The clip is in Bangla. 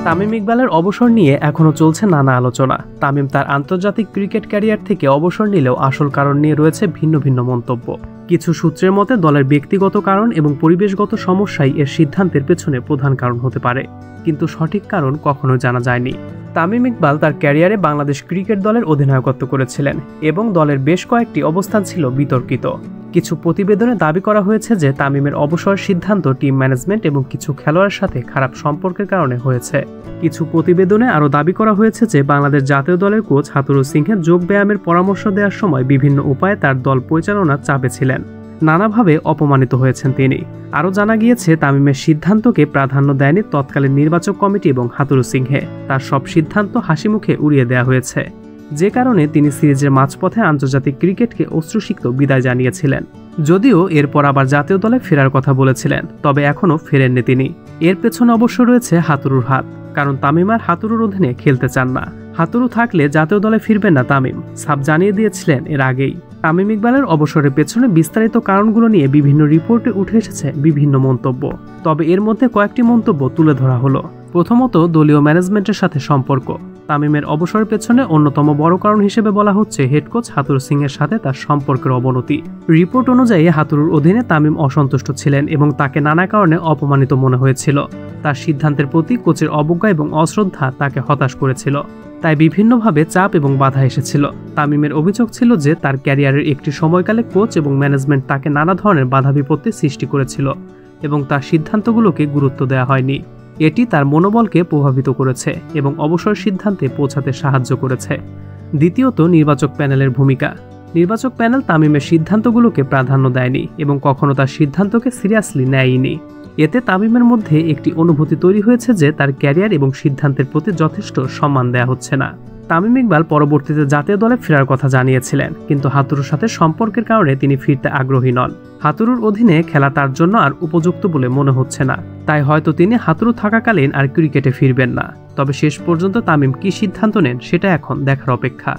তামিম ইকবালের অবসর নিয়ে এখনও চলছে নানা আলোচনা। তামিম তার আন্তর্জাতিক ক্রিকেট ক্যারিয়ার থেকে অবসর নিলেও আসল কারণ নিয়ে রয়েছে ভিন্ন ভিন্ন মন্তব্য। কিছু সূত্রের মতে দলের ব্যক্তিগত কারণ এবং পরিবেশগত সমস্যাই এর সিদ্ধান্তের পেছনে প্রধান কারণ হতে পারে, কিন্তু সঠিক কারণ কখনোই জানা যায়নি। তামিম ইকবাল তার ক্যারিয়ারে বাংলাদেশ ক্রিকেট দলের অধিনায়কত্ব করেছিলেন এবং দলের বেশ কয়েকটি অবস্থান ছিল বিতর্কিত। কিছু প্রতিবেদনে দাবি করা হয়েছে যে তামিমের অবসর সিদ্ধান্ত টিম ম্যানেজমেন্ট এবং কিছু খেলোয়াড়ের সাথে খারাপ সম্পর্কের কারণে হয়েছে। কিছু প্রতিবেদনে আরও দাবি করা হয়েছে যে বাংলাদেশ জাতীয় দলের কোচ হাতুরুর সিংহে যোগ ব্যায়ামের পরামর্শ দেওয়ার সময় বিভিন্ন উপায়ে তার দল পরিচালনার চাপে ছিলেন, নানাভাবে অপমানিত হয়েছেন তিনি। আরও জানা গিয়েছে তামিমের সিদ্ধান্তকে প্রাধান্য দেয়নি তৎকালীন নির্বাচক কমিটি এবং হাতুরু সিংহে, তার সব সিদ্ধান্ত হাসিমুখে উড়িয়ে দেওয়া হয়েছে, যে কারণে তিনি সিরিজের মাঝপথে আন্তর্জাতিক ক্রিকেটকে অশ্রুসিক্ত বিদায় জানিয়েছিলেন। যদিও এরপর আবার জাতীয় দলে ফেরার কথা বলেছিলেন, তবে এখনও ফেরেননি তিনি। এর পেছনে অবশ্য রয়েছে হাতুরুর হাত, কারণ তামিম আর হাতুরুর অধীনে খেলতে চান না। হাতুরু থাকলে জাতীয় দলে ফিরবেন না তামিম, সাফ জানিয়ে দিয়েছিলেন এর আগেই। তামিম ইকবালের অবসরের পেছনে বিস্তারিত কারণগুলো নিয়ে বিভিন্ন রিপোর্টে উঠে এসেছে বিভিন্ন মন্তব্য, তবে এর মধ্যে কয়েকটি মন্তব্য তুলে ধরা হলো। প্রথমত, দলীয় ম্যানেজমেন্টের সাথে সম্পর্ক। তামিমের অবসরের পেছনে অন্যতম বড় কারণ হিসেবে বলা হচ্ছে হেড কোচ হাতুরু সিংয়ের সাথে তার সম্পর্কের অবনতি। রিপোর্ট অনুযায়ী হাতুরুর অধীনে তামিম অসন্তুষ্ট ছিলেন এবং তাকে নানা কারণে অপমানিত মনে হয়েছিল। তার সিদ্ধান্তের প্রতি কোচের অবজ্ঞা এবং অশ্রদ্ধা তাকে হতাশ করেছিল, তাই বিভিন্নভাবে চাপ এবং বাধা এসেছিল। তামিমের অভিযোগ ছিল যে তার ক্যারিয়ারের একটি সময়কালে কোচ এবং ম্যানেজমেন্ট তাকে নানা ধরনের বাধা বিপত্তি সৃষ্টি করেছিল এবং তার সিদ্ধান্তগুলোকে গুরুত্ব দেওয়া হয়নি। এটি তার মনোবলকে প্রভাবিত করেছে এবং অবসর সিদ্ধান্তে পৌঁছাতে সাহায্য করেছে। দ্বিতীয়ত, নির্বাচক প্যানেলের ভূমিকা। নির্বাচক প্যানেল তামিমের সিদ্ধান্তগুলোকে প্রাধান্য দেয়নি এবং কখনো তার সিদ্ধান্তকে সিরিয়াসলি নেয়নি। এতে তামিমের মধ্যে একটি অনুভূতি তৈরি হয়েছে যে তার ক্যারিয়ার এবং সিদ্ধান্তের প্রতি যথেষ্ট সম্মান দেওয়া হচ্ছে না। তামিম ইকবাল পরবর্তীতে জাতীয় দলে ফেরার কথা জানিয়েছিলেন, কিন্তু হাতুরুর সাথে সম্পর্কের কারণে তিনি ফিরতে আগ্রহী নন। হাতুরুর অধীনে খেলা তার জন্য আর উপযুক্ত বলে মনে হচ্ছে না, তাই হয়তো তিনি হাতুরু থাকাকালীন আর ক্রিকেটে ফিরবেন না। তবে শেষ পর্যন্ত তামিম কী সিদ্ধান্ত নেন সেটা এখন দেখার অপেক্ষা।